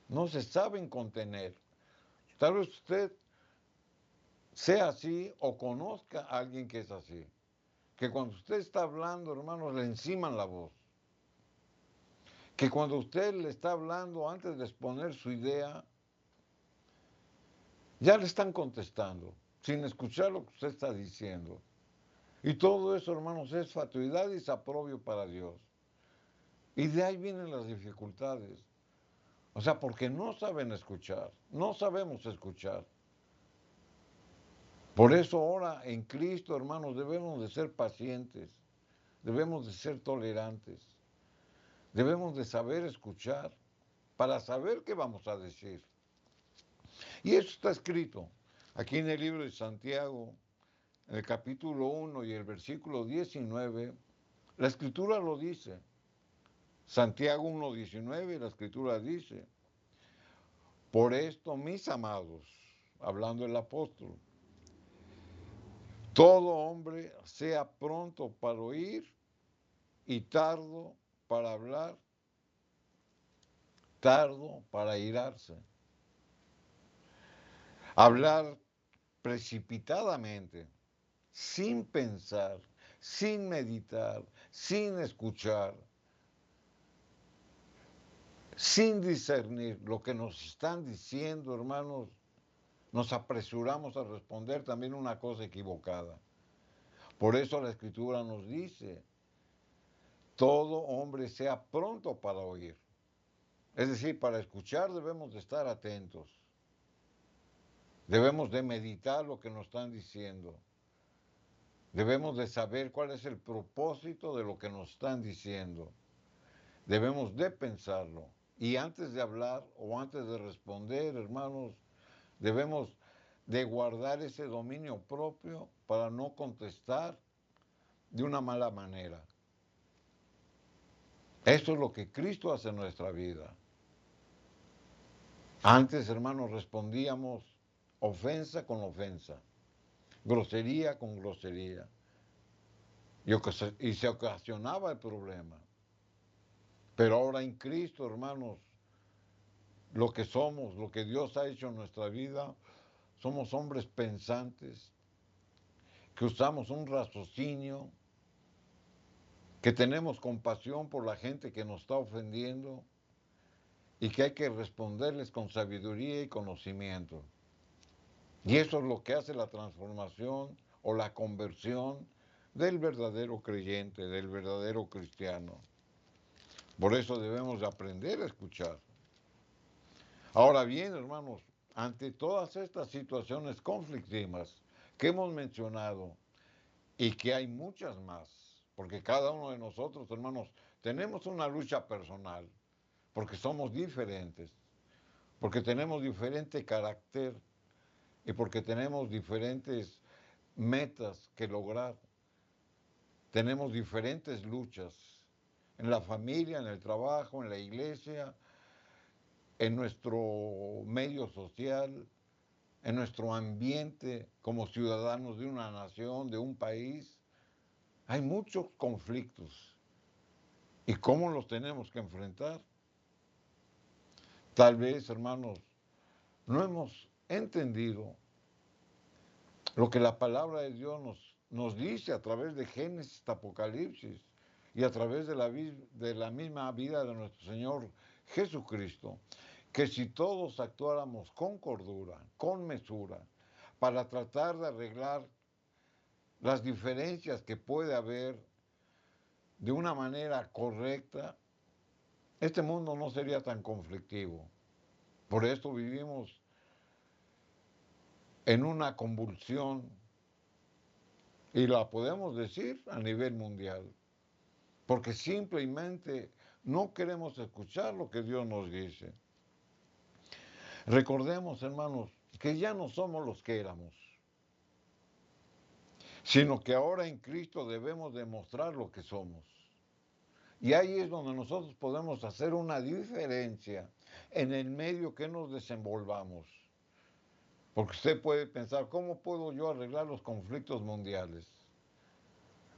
No se saben contener. Tal vez usted sea así o conozca a alguien que es así. Que cuando usted está hablando, hermanos, le enciman la voz. Que cuando usted le está hablando antes de exponer su idea, ya le están contestando, sin escuchar lo que usted está diciendo. Y todo eso, hermanos, es fatuidad y desaprobio para Dios. Y de ahí vienen las dificultades. O sea, porque no saben escuchar, no sabemos escuchar. Por eso ahora en Cristo, hermanos, debemos de ser pacientes, debemos de ser tolerantes, debemos de saber escuchar para saber qué vamos a decir. Y eso está escrito aquí en el libro de Santiago, en el capítulo 1 y el versículo 19, la escritura lo dice. Santiago 1:19, la escritura dice, por esto, mis amados, hablando el apóstol, todo hombre sea pronto para oír y tardo para hablar, tardo para airarse. Hablar precipitadamente, sin pensar, sin meditar, sin escuchar, sin discernir lo que nos están diciendo, hermanos, nos apresuramos a responder también una cosa equivocada. Por eso la Escritura nos dice, todo hombre sea pronto para oír. Es decir, para escuchar debemos de estar atentos. Debemos de meditar lo que nos están diciendo. Debemos de saber cuál es el propósito de lo que nos están diciendo. Debemos de pensarlo. Y antes de hablar o antes de responder, hermanos, debemos de guardar ese dominio propio para no contestar de una mala manera. Eso es lo que Cristo hace en nuestra vida. Antes, hermanos, respondíamos ofensa con ofensa, grosería con grosería, y se ocasionaba el problema. Pero ahora en Cristo, hermanos, lo que somos, lo que Dios ha hecho en nuestra vida, somos hombres pensantes, que usamos un raciocinio, que tenemos compasión por la gente que nos está ofendiendo y que hay que responderles con sabiduría y conocimiento. Y eso es lo que hace la transformación o la conversión del verdadero creyente, del verdadero cristiano. Por eso debemos de aprender a escuchar. Ahora bien, hermanos, ante todas estas situaciones conflictivas que hemos mencionado y que hay muchas más, porque cada uno de nosotros, hermanos, tenemos una lucha personal, porque somos diferentes, porque tenemos diferente carácter y porque tenemos diferentes metas que lograr. Tenemos diferentes luchas en la familia, en el trabajo, en la iglesia, en nuestro medio social, en nuestro ambiente como ciudadanos de una nación, de un país. Hay muchos conflictos. ¿Y cómo los tenemos que enfrentar? Tal vez, hermanos, no hemos entendido lo que la palabra de Dios nos dice a través de Génesis, Apocalipsis y a través de la misma vida de nuestro Señor Jesucristo, que si todos actuáramos con cordura, con mesura, para tratar de arreglar las diferencias que puede haber de una manera correcta, este mundo no sería tan conflictivo. Por esto vivimos en una convulsión, y la podemos decir a nivel mundial, porque simplemente no queremos escuchar lo que Dios nos dice. Recordemos, hermanos, que ya no somos los que éramos, sino que ahora en Cristo debemos demostrar lo que somos. Y ahí es donde nosotros podemos hacer una diferencia en el medio que nos desenvolvamos. Porque usted puede pensar, ¿cómo puedo yo arreglar los conflictos mundiales?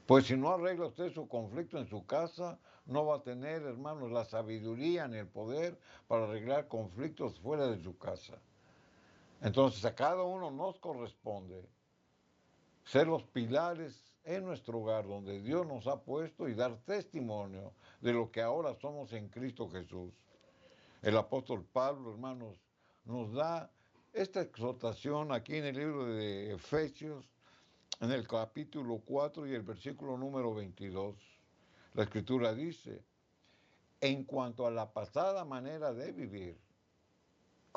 Pues si no arregla usted su conflicto en su casa, no va a tener, hermanos, la sabiduría ni el poder para arreglar conflictos fuera de su casa. Entonces a cada uno nos corresponde ser los pilares en nuestro hogar donde Dios nos ha puesto y dar testimonio de lo que ahora somos en Cristo Jesús. El apóstol Pablo, hermanos, nos da esta exhortación aquí en el libro de Efesios, en el capítulo 4 y el versículo número 22. La escritura dice, en cuanto a la pasada manera de vivir,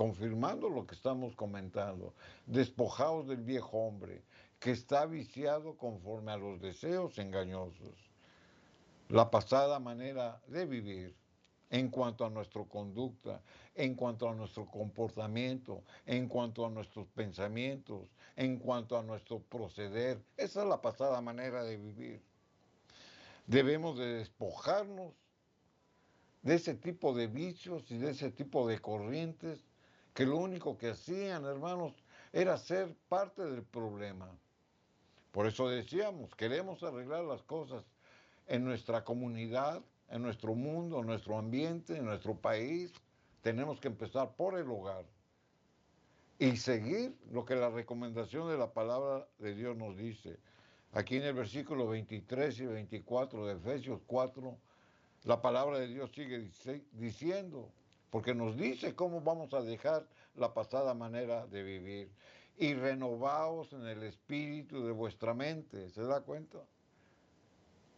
confirmando lo que estamos comentando. Despojaos del viejo hombre, que está viciado conforme a los deseos engañosos. La pasada manera de vivir en cuanto a nuestra conducta, en cuanto a nuestro comportamiento, en cuanto a nuestros pensamientos, en cuanto a nuestro proceder. Esa es la pasada manera de vivir. Debemos de despojarnos de ese tipo de vicios y de ese tipo de corrientes que lo único que hacían, hermanos, era ser parte del problema. Por eso decíamos, queremos arreglar las cosas en nuestra comunidad, en nuestro mundo, en nuestro ambiente, en nuestro país. Tenemos que empezar por el hogar y seguir lo que la recomendación de la palabra de Dios nos dice. Aquí en el versículo 23 y 24 de Efesios 4, la palabra de Dios sigue diciendo, porque nos dice cómo vamos a dejar la pasada manera de vivir. Y renovaos en el espíritu de vuestra mente. ¿Se da cuenta?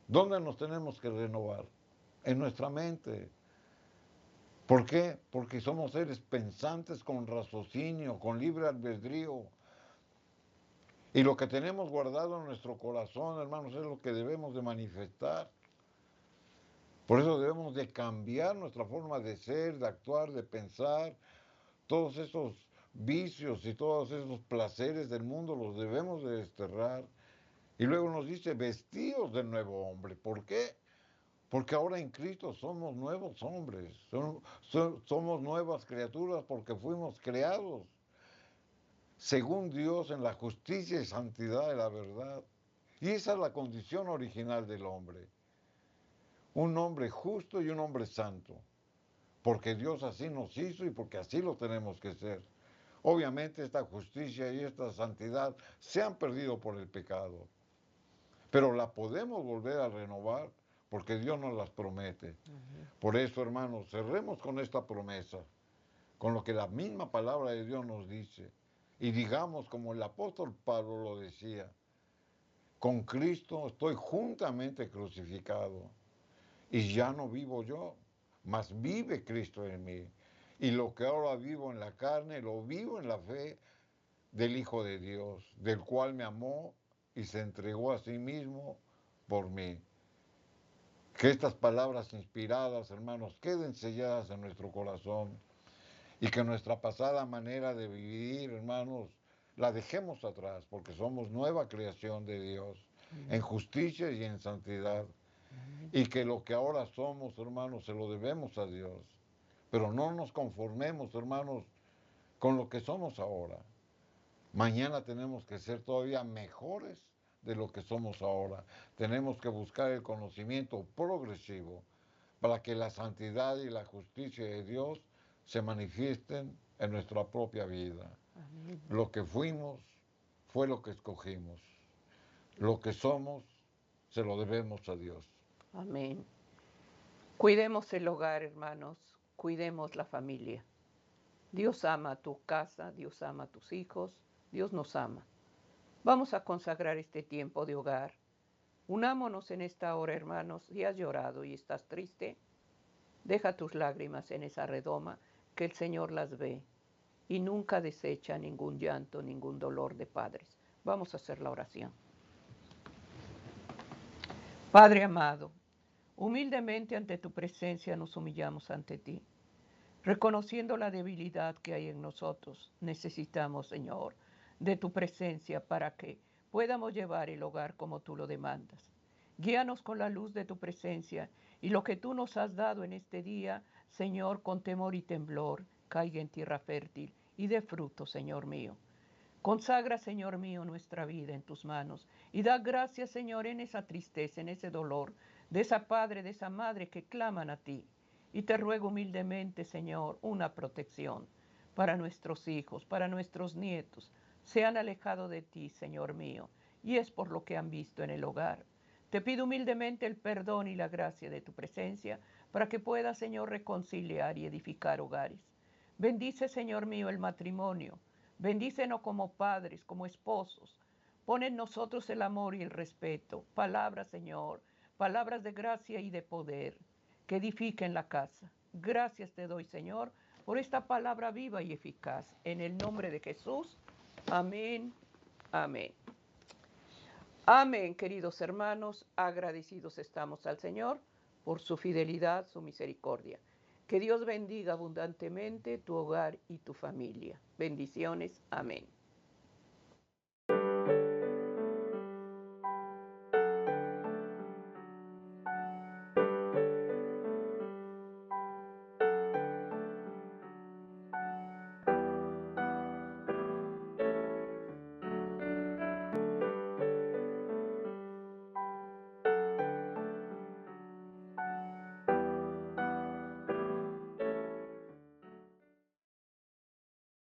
¿Dónde nos tenemos que renovar? En nuestra mente. ¿Por qué? Porque somos seres pensantes con raciocinio, con libre albedrío. Y lo que tenemos guardado en nuestro corazón, hermanos, es lo que debemos de manifestar. Por eso debemos de cambiar nuestra forma de ser, de actuar, de pensar. Todos esos vicios y todos esos placeres del mundo los debemos de desterrar. Y luego nos dice, vestidos del nuevo hombre. ¿Por qué? Porque ahora en Cristo somos nuevos hombres, somos nuevas criaturas porque fuimos creados según Dios en la justicia y santidad de la verdad. Y esa es la condición original del hombre. Un hombre justo y un hombre santo. Porque Dios así nos hizo y porque así lo tenemos que ser. Obviamente esta justicia y esta santidad se han perdido por el pecado. Pero la podemos volver a renovar porque Dios nos las promete. Por eso, hermanos, cerremos con esta promesa, con lo que la misma palabra de Dios nos dice. Y digamos, como el apóstol Pablo lo decía, con Cristo estoy juntamente crucificado. Y ya no vivo yo, mas vive Cristo en mí. Y lo que ahora vivo en la carne, lo vivo en la fe del Hijo de Dios, del cual me amó y se entregó a sí mismo por mí. Que estas palabras inspiradas, hermanos, queden selladas en nuestro corazón y que nuestra pasada manera de vivir, hermanos, la dejemos atrás porque somos nueva creación de Dios en justicia y en santidad. Y que lo que ahora somos, hermanos, se lo debemos a Dios. Pero no nos conformemos, hermanos, con lo que somos ahora. Mañana tenemos que ser todavía mejores de lo que somos ahora. Tenemos que buscar el conocimiento progresivo para que la santidad y la justicia de Dios se manifiesten en nuestra propia vida. Amén. Lo que fuimos fue lo que escogimos. Lo que somos se lo debemos a Dios. Amén. Cuidemos el hogar, hermanos. Cuidemos la familia. Dios ama a tu casa, Dios ama a tus hijos, Dios nos ama. Vamos a consagrar este tiempo de hogar. Unámonos en esta hora, hermanos. Si has llorado y estás triste, deja tus lágrimas en esa redoma, que el Señor las ve y nunca desecha ningún llanto, ningún dolor de padres. Vamos a hacer la oración. Padre amado, humildemente ante tu presencia nos humillamos ante ti. Reconociendo la debilidad que hay en nosotros, necesitamos, Señor, de tu presencia para que podamos llevar el hogar como tú lo demandas. Guíanos con la luz de tu presencia y lo que tú nos has dado en este día, Señor, con temor y temblor, caiga en tierra fértil y dé fruto, Señor mío. Consagra, Señor mío, nuestra vida en tus manos y da gracias, Señor, en esa tristeza, en ese dolor, de esa padre, de esa madre que claman a ti. Y te ruego humildemente, Señor, una protección para nuestros hijos, para nuestros nietos. Se han alejado de ti, Señor mío, y es por lo que han visto en el hogar. Te pido humildemente el perdón y la gracia de tu presencia para que pueda, Señor, reconciliar y edificar hogares. Bendice, Señor mío, el matrimonio. Bendícenos como padres, como esposos. Pon en nosotros el amor y el respeto. Palabras, Señor, palabras de gracia y de poder que edifiquen la casa. Gracias te doy, Señor, por esta palabra viva y eficaz. En el nombre de Jesús. Amén. Amén. Amén, queridos hermanos. Agradecidos estamos al Señor por su fidelidad, su misericordia. Que Dios bendiga abundantemente tu hogar y tu familia. Bendiciones. Amén.